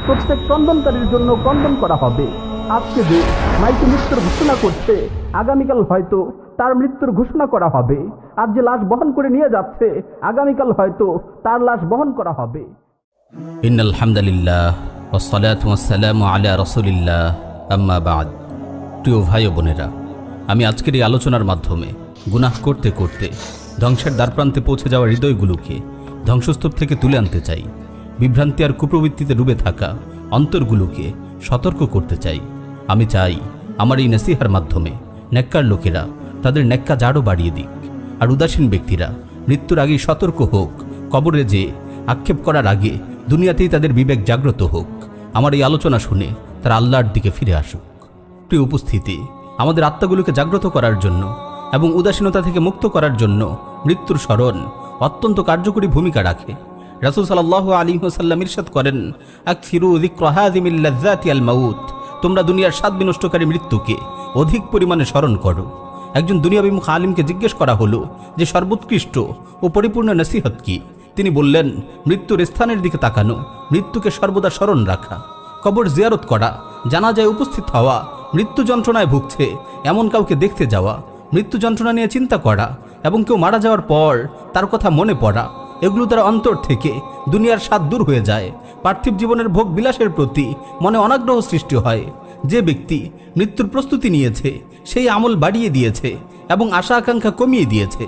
প্রত্যেক ক্রন্দনকারীর জন্য ক্রন্দন করা হবে। আজকে যে মাইকে মৃত্যুর ঘোষণা করছে, আগামীকাল হয়তো তার মৃত্যুর ঘোষণা করা হবে। আর যে লাশ বহন করে নিয়ে যাচ্ছে, আগামীকাল হয়তো তার লাশ বহন করা হবে। ইন্নাল হামদুলিল্লাহ ওয়াসসালাতু ওয়াসসালামু আলা রাসূলিল্লাহ, আম্মা বাদ। প্রিয় ভাই ও বোনেরা, আমি আজকের এই আলোচনার মাধ্যমে গুনাহ করতে করতে ধ্বংসের দ্বারপ্রান্তে পৌঁছে যাওয়া হৃদয়গুলোকে ধ্বংসস্তূপ থেকে তুলে আনতে চাই। বিভ্রান্তি আর কুপ্রবৃত্তিতে ডুবে থাকা অন্তরগুলোকে সতর্ক করতে চাই। আমি চাই আমার এই নসিহার মাধ্যমে নেককার লোকেরা তাদের নেককা জাড়ও বাড়িয়ে দিক, আর উদাসীন ব্যক্তিরা মৃত্যুর আগেই সতর্ক হোক। কবরে যে আক্ষেপ করার আগে দুনিয়াতেই তাদের বিবেক জাগ্রত হোক। আমার এই আলোচনা শুনে তারা আল্লাহর দিকে ফিরে আসুক। প্রিয় উপস্থিতি, আমাদের আত্মাগুলোকে জাগ্রত করার জন্য এবং উদাসীনতা থেকে মুক্ত করার জন্য মৃত্যুর স্মরণ অত্যন্ত কার্যকরী ভূমিকা রাখে। রাসূল সাল্লাল্লাহু আলাইহি ওয়াসাল্লাম ইরশাদ করেন, আকসিরু যিকরা হাযিমিল লাযযাতি আল মাউত। তোমরা দুনিয়ার স্বাদ বিনষ্টকারী মৃত্যুকে অধিক পরিমাণে স্মরণ করো। একজন দুনিয়াবিমুখ আলিমকে জিজ্ঞেস করা হলো যে সর্বোৎকৃষ্ট ও পরিপূর্ণ নসিহত কি? তিনি বললেন, মৃত্যুর স্থানের দিকে তাকানো, মৃত্যুকে সর্বদা স্মরণ রাখা, কবর জিয়ারত করা, জানাজায় উপস্থিত হওয়া, মৃত্যু যন্ত্রণায় ভুগছে এমন কাউকে দেখতে যাওয়া, মৃত্যু যন্ত্রণা নিয়ে চিন্তা করা এবং কেউ মারা যাওয়ার পর তার কথা মনে পড়া। এগুলো তার অন্তর থেকে দুনিয়ার স্বাদ দূর হয়ে যায়। পার্থিব জীবনের ভোগ বিলাসের প্রতি মনে অনাগ্রহ সৃষ্টি হয়। যে ব্যক্তি মৃত্যুর প্রস্তুতি নিয়েছে সেই আমল বাড়িয়ে দিয়েছে এবং আশা আকাঙ্ক্ষা কমিয়ে দিয়েছে।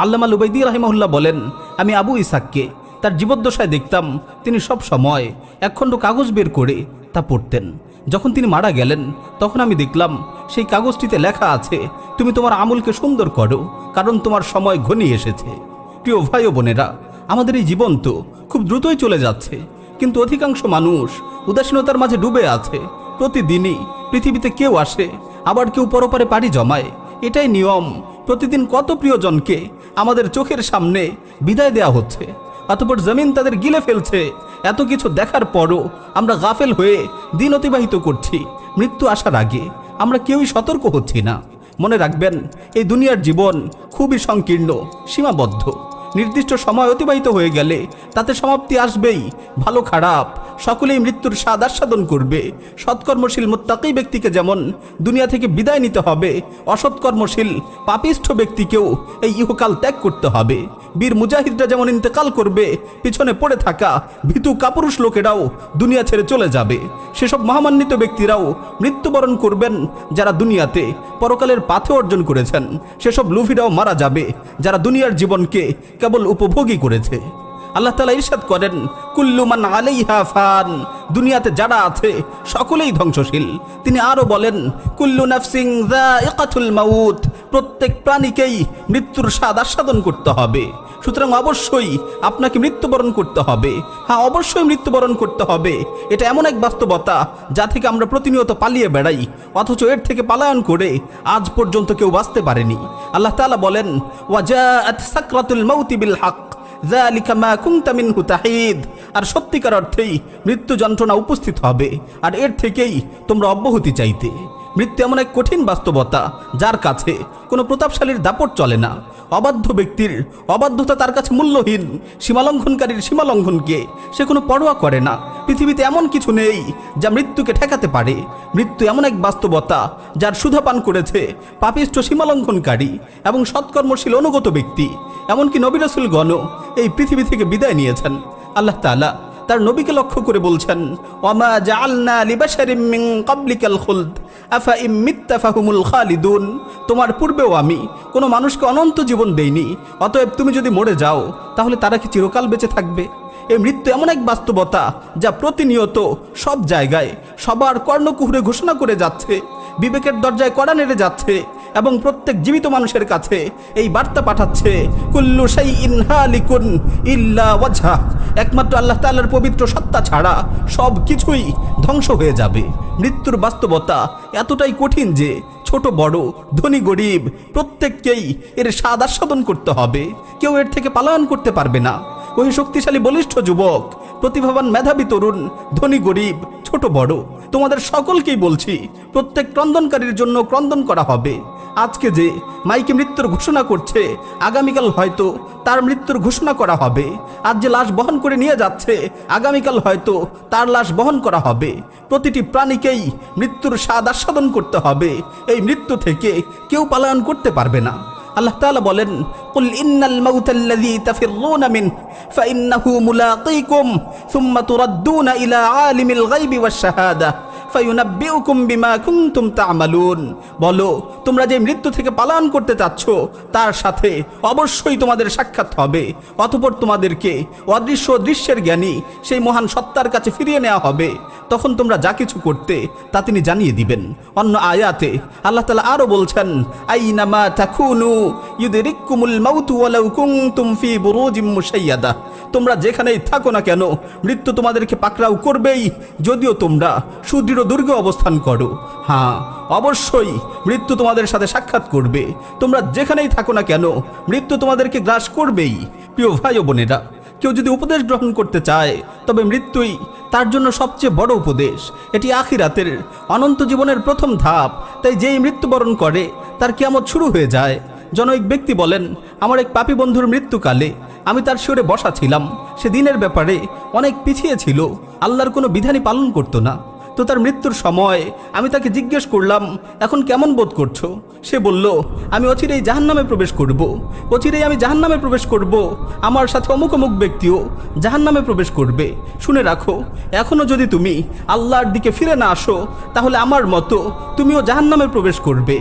আল্লামা লুবাইদি রাহিমাহুল্লাহ বলেন, আমি আবু ইসাককে তার জীবদ্দশায় দেখতাম তিনি সব সময় একখণ্ড কাগজ বের করে তা পড়তেন। যখন তিনি মারা গেলেন তখন আমি দেখলাম সেই কাগজটিতে লেখা আছে, তুমি তোমার আমলকে সুন্দর করো, কারণ তোমার সময় ঘনিয়ে এসেছে। প্রিয় ভাই ও বোনেরা, আমাদের এই জীবন তো খুব দ্রুতই চলে যাচ্ছে, কিন্তু অধিকাংশ মানুষ উদাসীনতার মাঝে ডুবে আছে। প্রতিদিনই পৃথিবীতে কেউ আসে, আবার কেউ পরপারে পাড়ি জমায়। এটাই নিয়ম। প্রতিদিন কত প্রিয়জনকে আমাদের চোখের সামনে বিদায় দেয়া হচ্ছে, অতঃপর জমিন তাদের গিলে ফেলছে। এত কিছু দেখার পরও আমরা গাফেল হয়ে দিন অতিবাহিত করছি। মৃত্যু আসার আগে আমরা কেউই সতর্ক হচ্ছি না। মনে রাখবেন, এই দুনিয়ার জীবন খুবই সংকীর্ণ, সীমাবদ্ধ। নির্দিষ্ট সময় অতিবাহিত হয়ে গেলে তাতে সমাপ্তি আসবেই। ভালো খারাপ সকলেই মৃত্যুর স্বাদ আস্বাদন করবে। সৎকর্মশীল মুত্তাকী ব্যক্তিকে যেমন দুনিয়া থেকে বিদায় নিতে হবে, অসৎকর্মশীল পাপিষ্ঠ ব্যক্তিকেও এই ইহকাল ত্যাগ করতে হবে। বীর মুজাহিদরা যেমন ইন্তেকাল করবে, পিছনে পড়ে থাকা ভীতু কাপুরুষ লোকেরাও দুনিয়া ছেড়ে চলে যাবে। সেসব মহামান্বিত ব্যক্তিরাও মৃত্যুবরণ করবেন যারা দুনিয়াতে পরকালের পাথে অর্জন করেছেন। সেসব লুভিরাও মারা যাবে যারা দুনিয়ার জীবনকে কেবল উপভোগই করেছে। আল্লাহ তাআলা ইরশাদ করেন, কুল্লু মান আলাইহা ফান। দুনিয়াতে যারা আছে সকলেই ধ্বংসশীল। তিনি আরো বলেন, কুল্লু নাফসিন যায়িকাতুল মাউত। প্রত্যেক প্রাণীকেই মৃত্যুর স্বাদ আস্বাদন করতে হবে। সুতরাং অবশ্যই আপনাকে মৃত্যুবরণ করতে হবে। হ্যাঁ, অবশ্যই মৃত্যুবরণ করতে হবে। এটা এমন এক বাস্তবতা যা থেকে আমরা প্রতিনিয়ত পালিয়ে বেড়াই, অথচ এর থেকে পালায়ন করে আজ পর্যন্ত কেউ বাঁচতে পারেনি। আল্লাহ তাআলা বলেন, ওয়াজাআত সাকরাতুল মাউতি বিল হক যালিকা মা কুনতা মিনহু তাহিদ। আর সত্যিকার অর্থেই মৃত্যু যন্ত্রণা উপস্থিত হবে, আর এর থেকেই তোমরা অব্যাহতি চাইতে। মৃত্যু এমন এক কঠিন বাস্তবতা যার কাছে কোনো প্রতাপশালীর দাপট চলে না। অবাধ্য ব্যক্তির অবাধ্যতা তার কাছে মূল্যহীন। সীমালঙ্ঘনকারীর সীমালঙ্ঘনকে সে কোনো পরোয়া করে না। পৃথিবীতে এমন কিছু নেই যা মৃত্যুকে ঠেকাতে পারে। মৃত্যু এমন এক বাস্তবতা যার সুধা পান করেছে পাপিষ্ঠ সীমালঙ্ঘনকারী এবং সৎকর্মশীল অনুগত ব্যক্তি। এমনকি নবী রাসূলগণও এই পৃথিবী থেকে বিদায় নিয়েছেন। আল্লাহ তাআলা তার নবীকে লক্ষ্য করে বলছেন, ওয়ামা জাআলনা লিবাশারিম মিন ক্বাবলিকাল খুলদ আফা ইম মিত্তা ফাহুমুল খালিদুন। তোমার পূর্বেও আমি কোনো মানুষকে অনন্ত জীবন দেইনি, অতএব তুমি যদি মরে যাও তাহলে তারা কি চিরকাল বেঁচে থাকবে? এই মৃত্যু এমন এক বাস্তবতা যা প্রতিনিয়ত সব জায়গায় সবার কর্ণকুহরে ঘোষণা করে যাচ্ছে, বিবেকের দরজায় কড়া নেড়ে যাচ্ছে এবং প্রত্যেক জীবিত মানুষের কাছে এই বার্তা পাঠাচ্ছে, কুল্লু শাইইন হালিকুন ইল্লা ওয়াজহা। একমাত্র আল্লাহ তাআলার পবিত্র সত্তা ছাড়া সব কিছুই ধ্বংস হয়ে যাবে। মৃত্যুর বাস্তবতা এতটাই কঠিন যে ছোট বড়, ধনী গরিব প্রত্যেককেই এর স্বাদ আস্বাদন করতে হবে। কেউ এর থেকে পালায়ন করতে পারবে না। ওই শক্তিশালী বলিষ্ঠ যুবক, প্রতিভাবান মেধাবী তরুণ, ধনী গরিব, ছোট বড়, তোমাদের সকলকেই বলছি, প্রত্যেক ক্রন্দনকারীর জন্য ক্রন্দন করা হবে। আজকে যে মাইকে মৃত্যুর ঘোষণা করছে, আগামীকাল হয়তো তার মৃত্যুর ঘোষণা করা হবে। আজ যে লাশ বহন করে নিয়ে যাচ্ছে, আগামীকাল হয়তো তার লাশ বহন করা হবে। প্রতিটি প্রাণীকেই মৃত্যুর স্বাদ আস্বাদন করতে হবে। এই মৃত্যু থেকে কেউ পালায়ন করতে পারবে না। আল্লাহ তাআলা বলেন, কুল ইন্নাল মাউতাল্লাযী তাফিররুনা মিনহু ফাইন্নাহু মুলাকীকুম সুম্মা তুরাদ্দুনা ইলা আলিমিল গায়বি ওয়াশ শাহাদা ফায়ুনাব্বিউকুম বিমা কুনতুম তা'মালুন। বলো, তোমরা যে মৃত্যু থেকে পালায়ন করতে চাচ্ছ তার সাথে অবশ্যই তোমাদের সাক্ষাৎ হবে। অতঃপর তোমাদেরকে অদৃশ্য দৃশ্যের জ্ঞানী সেই মহান সত্তার কাছে ফিরিয়ে নেওয়া হবে। তখন তোমরা যা কিছু করতে তা তিনি জানিয়ে দিবেন। অন্য আয়াতে আল্লাহ তাআলা আরো বলছেন, আইনামা তাকুনু ইউদরিকুমুল মাউতু ওয়ালাউ কুনতুম ফি বুরুজিম মুশাইয়াদা। তোমরা যেখানেই থাকো না কেন মৃত্যু তোমাদেরকে পাকড়াও করবেই, যদিও তোমরা সুদৃঢ় দুর্গে অবস্থান করো। হ্যাঁ, অবশ্যই মৃত্যু তোমাদের সাথে সাক্ষাৎ করবে। তোমরা যেখানেই থাকো না কেন মৃত্যু তোমাদেরকে গ্রাস করবেই। প্রিয় ভাই ও বোনেরা, কেউ যদি উপদেশ গ্রহণ করতে চায় তবে মৃত্যুই তার জন্য সবচেয়ে বড় উপদেশ। এটি আখিরাতের অনন্ত জীবনের প্রথম ধাপ। তাই যেই মৃত্যুবরণ করে তার কিয়ামত শুরু হয়ে যায়। জনৈক ব্যক্তি বলেন, আমার এক পাপী বন্ধুর মৃত্যুকালে আমি তার শিরে বসা ছিলাম। সে দিনের ব্যাপারে অনেক পিছিয়ে ছিল, আল্লাহর কোনো বিধানই পালন করতো না। তো তার মৃত্যুর সময় আমি তাকে জিজ্ঞেস করলাম, এখন কেমন বোধ করছো? সে বলল, আমি অচিরেই জাহান্নামে প্রবেশ করব। অচিরেই আমি জাহান্নামে প্রবেশ করব। আমার সাথে অমুক অমুক ব্যক্তিও জাহান্নামে প্রবেশ করবে। শুনে রাখো, এখনও যদি তুমি আল্লাহর দিকে ফিরে না আসো তাহলে আমার মতো তুমিও জাহান্নামে প্রবেশ করবে।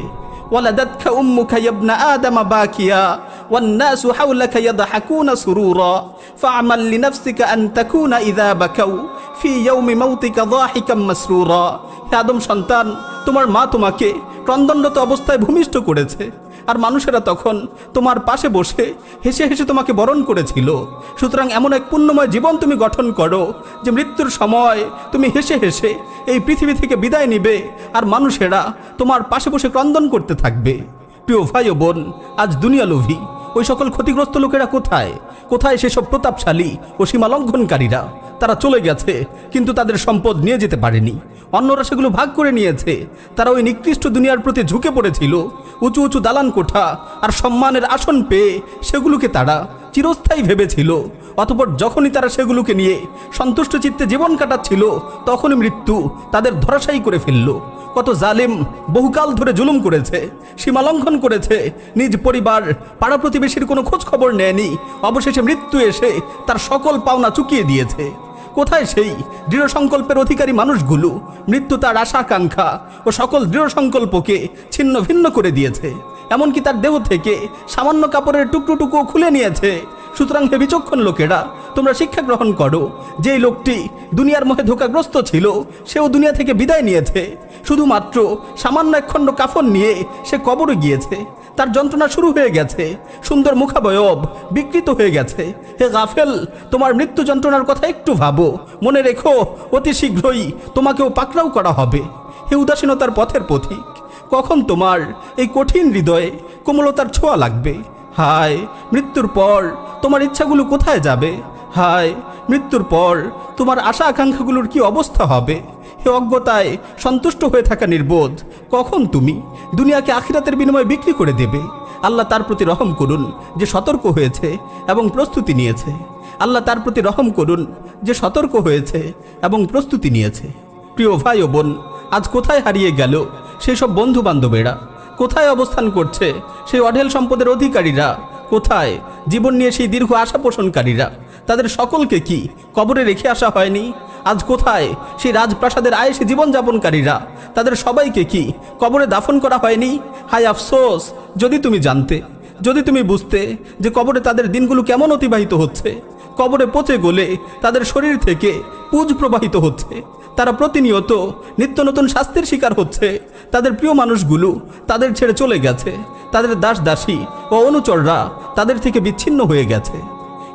ولدتك أمك يا ابن آدم باكيا والناس حولك يضحكون سرورا فاعمل لنفسك أن تكون إذا بكوا في يوم موتك ضاحكا مسرورا। হে আদম সন্তান, তোমার মা তোমাকে ক্রন্দনরত অবস্থায় ভূমিষ্ঠ করেছে, আর মানুষেরা তখন তোমার পাশে বসে হেসে হেসে তোমাকে বরণ করেছিল। সুতরাং এমন এক পুণ্যময় জীবন তুমি গঠন করো যে মৃত্যুর সময় তুমি হেসে হেসে এই পৃথিবী থেকে বিদায় নিবে, আর মানুষেরা তোমার পাশে বসে ক্রন্দন করতে থাকবে। প্রিয় ভাই ও বোন, আজ দুনিয়া লোভী ওই সকল ক্ষতিগ্রস্ত লোকেরা কোথায়? কোথায় সেসব প্রতাপশালী ও সীমা লঙ্ঘনকারীরা? তারা চলে গেছে, কিন্তু তাদের সম্পদ নিয়ে যেতে পারেনি। অন্যরা সেগুলো ভাগ করে নিয়েছে। তারা ওই নিকৃষ্ট দুনিয়ার প্রতি ঝুঁকে পড়েছিল। উঁচু উঁচু দালান কোঠা আর সম্মানের আসন পেয়ে সেগুলোকে তারা চিরস্থায়ী ভেবেছিল। অতঃপর যখনই তারা সেগুলোকে নিয়ে সন্তুষ্ট চিত্তে জীবন কাটাচ্ছিল, তখনই মৃত্যু তাদের ধরাশায়ী করে ফেলল। কত জালিম বহুকাল ধরে জুলুম করেছে, সীমালঙ্ঘন করেছে, নিজ পরিবার পাড়া প্রতিবেশীর কোনো খোঁজ খবর নেয়নি। অবশেষে মৃত্যু এসে তার সকল পাওনা চুকিয়ে দিয়েছে। কোথায় সেই দৃঢ় সংকল্পের অধিকারী মানুষগুলো? মৃত্যু তার আশা আকাঙ্ক্ষা ও সকল দৃঢ় সংকল্পকে ছিন্ন ভিন্ন করে দিয়েছে। এমনকি তার দেহ থেকে সামান্য কাপড়ের টুকরো খুলে নিয়েছে। সুতরাং হে বিচক্ষণ লোকেরা, তোমরা শিক্ষা গ্রহণ করো। যেই লোকটি দুনিয়ার মোহে ধোঁকাগ্রস্ত ছিল সেও দুনিয়া থেকে বিদায় নিয়েছে। শুধুমাত্র সামান্য এক খণ্ড কাফন নিয়ে সে কবরে গিয়েছে। তার যন্ত্রণা শুরু হয়ে গেছে, সুন্দর মুখাবয়ব বিকৃত হয়ে গেছে। হে গাফেল, তোমার মৃত্যু যন্ত্রণার কথা একটু ভাবো। মনে রেখো, অতি শীঘ্রই তোমাকেও পাকড়াও করা হবে। হে উদাসীনতার পথের পথিক, কখন তোমার এই কঠিন হৃদয়ে কোমলতার ছোঁয়া লাগবে? হায়, মৃত্যুর পর তোমার ইচ্ছাগুলো কোথায় যাবে? হায়, মৃত্যুর পর তোমার আশা আকাঙ্ক্ষাগুলোর কি অবস্থা হবে? হে অজ্ঞতায় সন্তুষ্ট হয়ে থাকা নির্বোধ, কখন তুমি দুনিয়াকে আখিরাতের বিনিময়ে বিক্রি করে দেবে? আল্লাহ তার প্রতি রহম করুন যে সতর্ক হয়েছে এবং প্রস্তুতি নিয়েছে। আল্লাহ তার প্রতি রহম করুন যে সতর্ক হয়েছে এবং প্রস্তুতি নিয়েছে। প্রিয় ভাই ও বোন, আজ কোথায় হারিয়ে গেল সেই সব বন্ধু বান্ধবেরা? কোথায় অবস্থান করছে সেই অঢেল সম্পদের অধিকারীরা? কোথায় জীবন নিয়ে সেই দীর্ঘ আশা পোষণকারীরা? তাদের সকলকে কি কবরে রেখে আসা হয়নি? আজ কোথায় সেই রাজপ্রাসাদের আয়েশে জীবনযাপনকারীরা? তাদের সবাইকে কি কবরে দাফন করা হয়নি? হায় আফসোস, যদি তুমি জানতে, যদি তুমি বুঝতে যে কবরে তাদের দিনগুলো কেমন অতিবাহিত হচ্ছে। কবরে পচে গলে তাদের শরীর থেকে পুজ প্রবাহিত হচ্ছে। তারা প্রতিনিয়ত নিত্য নতুন শাস্তির শিকার হচ্ছে। তাদের প্রিয় মানুষগুলো তাদের ছেড়ে চলে গেছে। তাদের দাস দাসী ও অনুচররা তাদের থেকে বিচ্ছিন্ন হয়ে গেছে।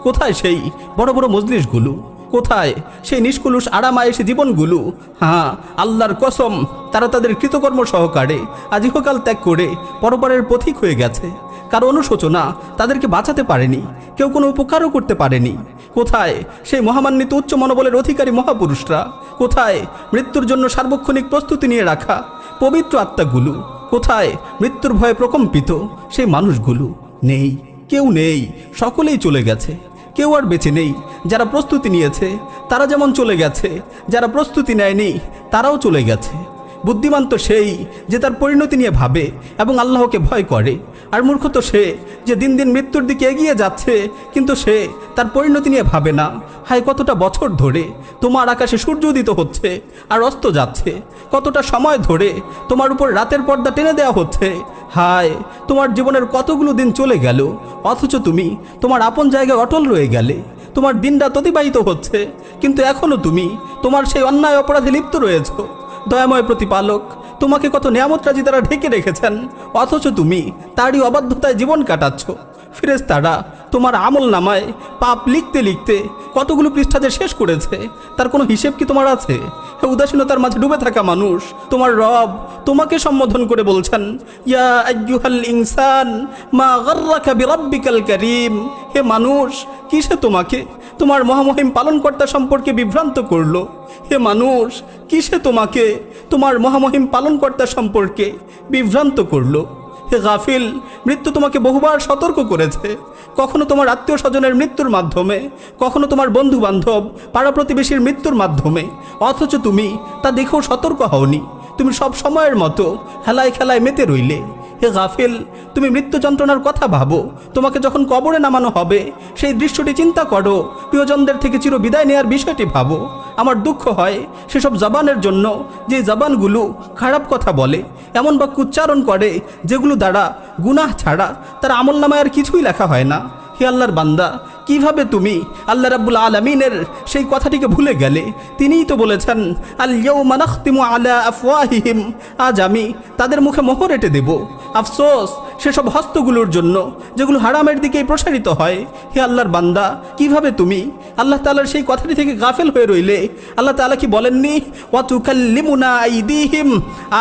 কোথায় সেই বড় বড় মজলিসগুলো? কোথায় সেই নিষ্কলুষ আরামায়েশী জীবনগুলো? হ্যাঁ, আল্লাহর কসম, তারা তাদের কৃতকর্ম সহকারে আজ ইহকাল ত্যাগ করে পরপারের পথিক হয়ে গেছে। কারো অনুশোচনা তাদেরকে বাঁচাতে পারেনি, কেউ কোনো উপকারও করতে পারেনি। কোথায় সেই মহামান্বিত উচ্চ মনোবলের অধিকারী মহাপুরুষরা? কোথায় মৃত্যুর জন্য সার্বক্ষণিক প্রস্তুতি নিয়ে রাখা পবিত্র আত্মাগুলো? কোথায় মৃত্যুর ভয়ে প্রকম্পিত সেই মানুষগুলো? নেই, কেউ নেই, সকলেই চলে গেছে। কেউ আর বেঁচে নেই। যারা প্রস্তুতি নিয়েছে তারা যেমন চলে গেছে, যারা প্রস্তুতি নেয়নি তারাও চলে গেছে। বুদ্ধিমান তো সেই যে তার পরিণতি নিয়ে ভাবে এবং আল্লাহকে ভয় করে, আর মূর্খ তো সে যে দিন দিন মৃত্যুর দিকে এগিয়ে যাচ্ছে কিন্তু সে তার পরিণতি নিয়ে ভাবে না। হায়, কতটা বছর ধরে তোমার আকাশে সূর্য উদিত হচ্ছে আর অস্ত যাচ্ছে, কতটা সময় ধরে তোমার উপর রাতের পর্দা টেনে দেওয়া হচ্ছে। হায়, তোমার জীবনের কতগুলো দিন চলে গেল, অথচ তুমি তোমার আপন জায়গায় অটল রয়ে গেলে। তোমার দিনরাত অতিবাহিত হচ্ছে কিন্তু এখনও তুমি তোমার সেই অন্যায় অপরাধে লিপ্ত রয়েছ। দয়াময় প্রতিপালক তোমাকে কত নিয়ামত রাজি তারা ঢেকে রেখেছেন, অথচ তুমি তারই অবাধ্যতায় জীবন কাটাচ্ছ। ফেরেশতারা তোমার আমল নামায় পাপ লিখতে লিখতে কতগুলো পৃষ্ঠা যে শেষ করেছে তার কোনো হিসেব কি তোমার আছে? উদাসীনতার মাঝে ডুবে থাকা মানুষ, তোমার রব তোমাকে সম্বোধন করে বলছেন, ইয়া আইয়ুহাল ইনসান মা গাররাকা বিরাব্বিকাল কারীম। হে মানুষ, কিসে তোমাকে তোমার মহামহিম পালনকর্তা সম্পর্কে বিভ্রান্ত করলো? হে মানুষ, কিসে তোমাকে তোমার মহামহিম পালনকর্তা সম্পর্কে বিভ্রান্ত করলো? হে গাফিল, মৃত্যু তোমাকে বহুবার সতর্ক করেছে, কখনো তোমার আত্মীয় স্বজনের মৃত্যুর মাধ্যমে, কখনো তোমার বন্ধু বান্ধব পাড়া প্রতিবেশীর মৃত্যুর মাধ্যমে, অথচ তুমি তা দেখেও সতর্ক হওনি। তুমি সব সময়ের মতো হেলায় খেলায় মেতে রইলে। হে গাফিল, তুমি মৃত্যু যন্ত্রণার কথা ভাবো, তোমাকে যখন কবরে নামানো হবে সেই দৃশ্যটি চিন্তা করো, প্রিয়জনদের থেকে চির বিদায় নেওয়ার বিষয়টি ভাবো। আমার দুঃখ হয় সেসব জবানের জন্য যে জবানগুলো খারাপ কথা বলে, এমন বাক্য উচ্চারণ করে যেগুলো দ্বারা গুনাহ ছাড়া তার আমলনামায় আর কিছুই লেখা হয় না। হে আল্লাহর বান্দা, কিভাবে তুমি আল্লাহ রাব্বুল আলামিনের সেই কথাটিকে ভুলে গেলে? তিনিই তো বলেছেন, আল ইয়াউমা নাখতিমু আলা আফওয়াহিহিম, আজ আমি তাদের মুখে মোহর এঁটে দেব। আফসোস সেসব হস্তগুলোর জন্য যেগুলো হারামের দিকেই প্রসারিত হয়। হে আল্লাহর বান্দা, কিভাবে তুমি আল্লাহ তাআলার সেই কথাটি থেকে গাফেল হয়ে রইলে? আল্লাহ তাআলা কি বলেননি, ওয়া তুকাল্লিমুনা আইদিহিম,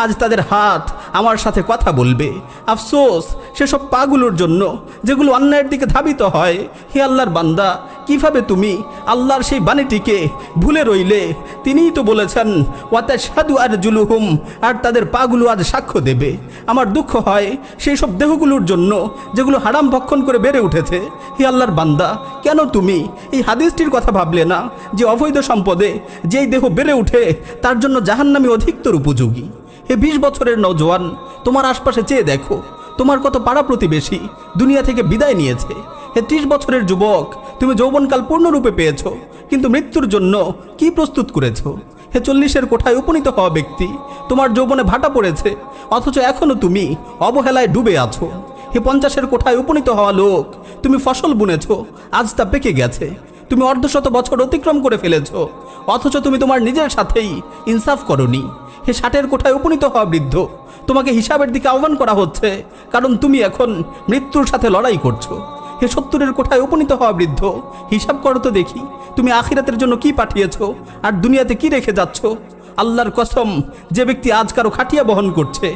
আজ তাদের হাত আমার সাথে কথা বলবে। আফসোস সেসব পাগুলোর জন্য যেগুলো অন্যায়ের দিকে ধাবিত হয়। হে আল্লাহর বান্দা, কিভাবে তুমি আল্লাহর সেই বাণীটিকে ভুলে রইলে? তিনিই তো বলেছেন, ওয়া তাশহাদু আরজুলুহুম, আর তাদের পাগুলো আজ সাক্ষ্য দেবে। আমার দুঃখ হয় সেই সব দেহগুলোর জন্য যেগুলো হারাম ভক্ষণ করে বেড়ে উঠেছে। হে আল্লাহর বান্দা, কেন তুমি এই হাদিসটির কথা ভাবলে না যে অবৈধ সম্পদে যেই দেহ বেড়ে উঠে তার জন্য জাহান্নামী অধিকতর উপযোগী? হে 20 বছরের নওজোয়ান, তোমার আশপাশে চেয়ে দেখো, তোমার কত পাড়া প্রতিবেশী দুনিয়া থেকে বিদায় নিয়েছে। হে 30 বছরের যুবক, তুমি যৌবনকাল পূর্ণরূপে পেয়েছো, কিন্তু মৃত্যুর জন্য কি প্রস্তুত করেছো? হে 40-এর কোঠায় উপনীত হওয়া ব্যক্তি, তোমার যৌবনে ভাটা পড়েছে, অথচ এখনো তুমি অবহেলায় ডুবে আছো। হে 50-এর কোঠায় উপনীত হওয়া লোক, তুমি ফসল বুনেছো, আজ তা পেকে গেছে। তুমি অর্ধশত বছর অতিক্রম করে ফেলেছো, অথচ তুমি তোমার নিজের সাথেই ইনসাফ করনি। হে 60-এর কোঠায় উপনীত হওয়া বৃদ্ধ, তোমাকে হিসাবের দিকে আহ্বান করা হচ্ছে, কারণ তুমি এখন মৃত্যুর সাথে লড়াই করছো। হে 70-এর কোঠায় উপনীত হওয়া বৃদ্ধ, হিসাব করো তো দেখি তুমি আখিরাতের জন্য কি পাঠিয়েছো আর দুনিয়াতে কি রেখে যাচ্ছ। আল্লাহর কসম, যে ব্যক্তি আজ কারো খাটিয়া বহন করছে,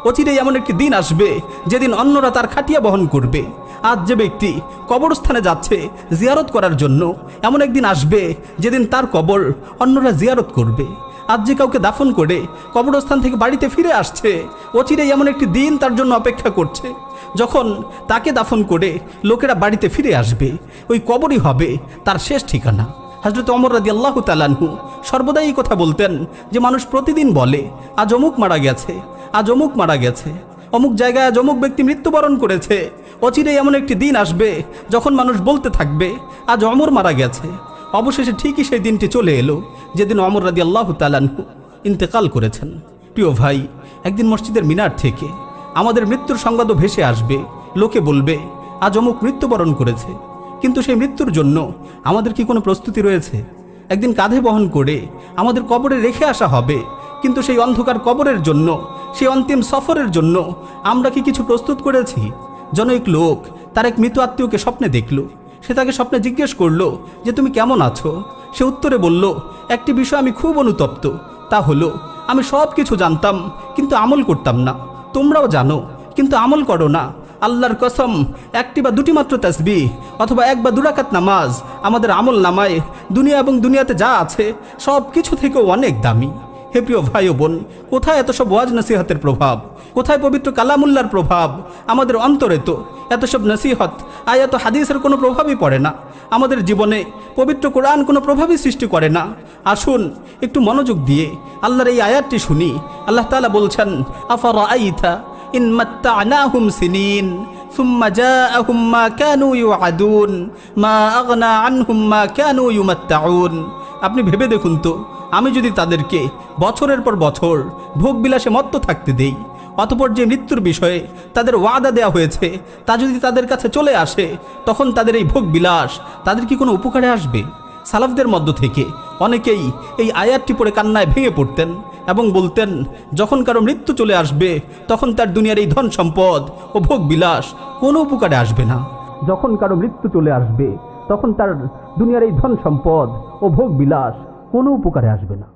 অচিরেই এমন একটি দিন আসবে যেদিন অন্যরা তার খাটিয়া বহন করবে। আজ যে ব্যক্তি কবরস্থানে যাচ্ছে জিয়ারত করার জন্য, এমন একদিন আসবে যেদিন তার কবর অন্যরা জিয়ারত করবে। আজ যে কাউকে দাফন করে কবরস্থান থেকে বাড়িতে ফিরে আসছে, অচিরেই এমন একটি দিন তার জন্য অপেক্ষা করছে যখন তাকে দাফন করে লোকেরা বাড়িতে ফিরে আসবে। ওই কবরই হবে তার শেষ ঠিকানা। হযরত ওমর রাদিয়াল্লাহু তাআলা আনহু সর্বদাই এই কথা বলতেন যে মানুষ প্রতিদিন বলে, আজ অমুক মারা গেছে, আজ অমুক মারা গেছে, অমুক জায়গায় আজ অমুক ব্যক্তি মৃত্যুবরণ করেছে। অচিরেই এমন একটি দিন আসবে যখন মানুষ বলতে থাকবে, আজ ওমর মারা গেছে। অবশেষে ঠিকই সেই দিনটি চলে এলো যেদিন ওমর রাদিয়াল্লাহু তাআলা আনহু ইন্তেকাল করেছেন। প্রিয় ভাই, একদিন মসজিদের মিনার থেকে আমাদের মৃত্যুর সংবাদও ভেসে আসবে। লোকে বলবে, আজ অমুক মৃত্যুবরণ করেছে, কিন্তু সেই মৃত্যুর জন্য আমাদের কি কোনো প্রস্তুতি রয়েছে? একদিন কাঁধে বহন করে আমাদের কবরে রেখে আসা হবে, কিন্তু সেই অন্ধকার কবরের জন্য, সেই অন্তিম সফরের জন্য আমরা কি কিছু প্রস্তুত করেছি? জনৈক লোক তার এক মৃত আত্মীয়কে স্বপ্নে দেখল। সে তাকে স্বপ্নে জিজ্ঞেস করলো যে তুমি কেমন আছো? সে উত্তরে বলল, একটি বিষয় আমি খুব অনুতপ্ত, তা হলো আমি সব কিছু জানতাম কিন্তু আমল করতাম না। তোমরাও জানো কিন্তু আমল করো না। আল্লাহর কসম, একটি বা দুটি মাত্র তাসবিহ অথবা 1 বা 2 রাকাত নামাজ আমাদের আমল নামায় দুনিয়া এবং দুনিয়াতে যা আছে সব কিছু থেকেও অনেক দামি। হে প্রিয় ভাই ও বোন, কোথায় এত সব ওয়াজ নসিহতের প্রভাব, কোথায় পবিত্র কালামুল্লার প্রভাব? আমাদের অন্তরে তো এত সব নসিহত আয়াত হাদিসের কোনো প্রভাবই পড়ে না। আমাদের জীবনে পবিত্র কোরআন কোনো প্রভাবই সৃষ্টি করে না। আসুন একটু মনোযোগ দিয়ে আল্লাহর এই আয়াতটি শুনি। আল্লাহ তাআলা বলছেন, আফারাআইতা ইন মাত্তা'নাহুম সিনিন সুম্মা জাআহুম মা কানু ইউআদুন মা আগনা আনহুম মা কানু ইউমাত্তাউন। আপনি ভেবে দেখুন তো, আমি যদি তাদেরকে বছরের পর বছর ভোগবিলাসে মত্ত থাকতে দেই, অতঃপর যে মৃত্যুর বিষয়ে তাদের ওয়াদা দেওয়া হয়েছে তা যদি তাদের কাছে চলে আসে, তখন তাদের এই ভোগবিলাস তাদের কি কোনো উপকারে আসবে? সালাফদের মধ্য থেকে অনেকেই এই আয়াতটি পড়ে কান্নায় ভেঙে পড়তেন এবং বলতেন, যখন কারো মৃত্যু চলে আসবে তখন তার দুনিয়ার এই ধন সম্পদ ও ভোগবিলাস কোনো উপকারে আসবে না। যখন কারো মৃত্যু চলে আসবে তখন তার দুনিয়ার এই ধন সম্পদ ও ভোগ বিলাস কোনো উপকারে আসবে না।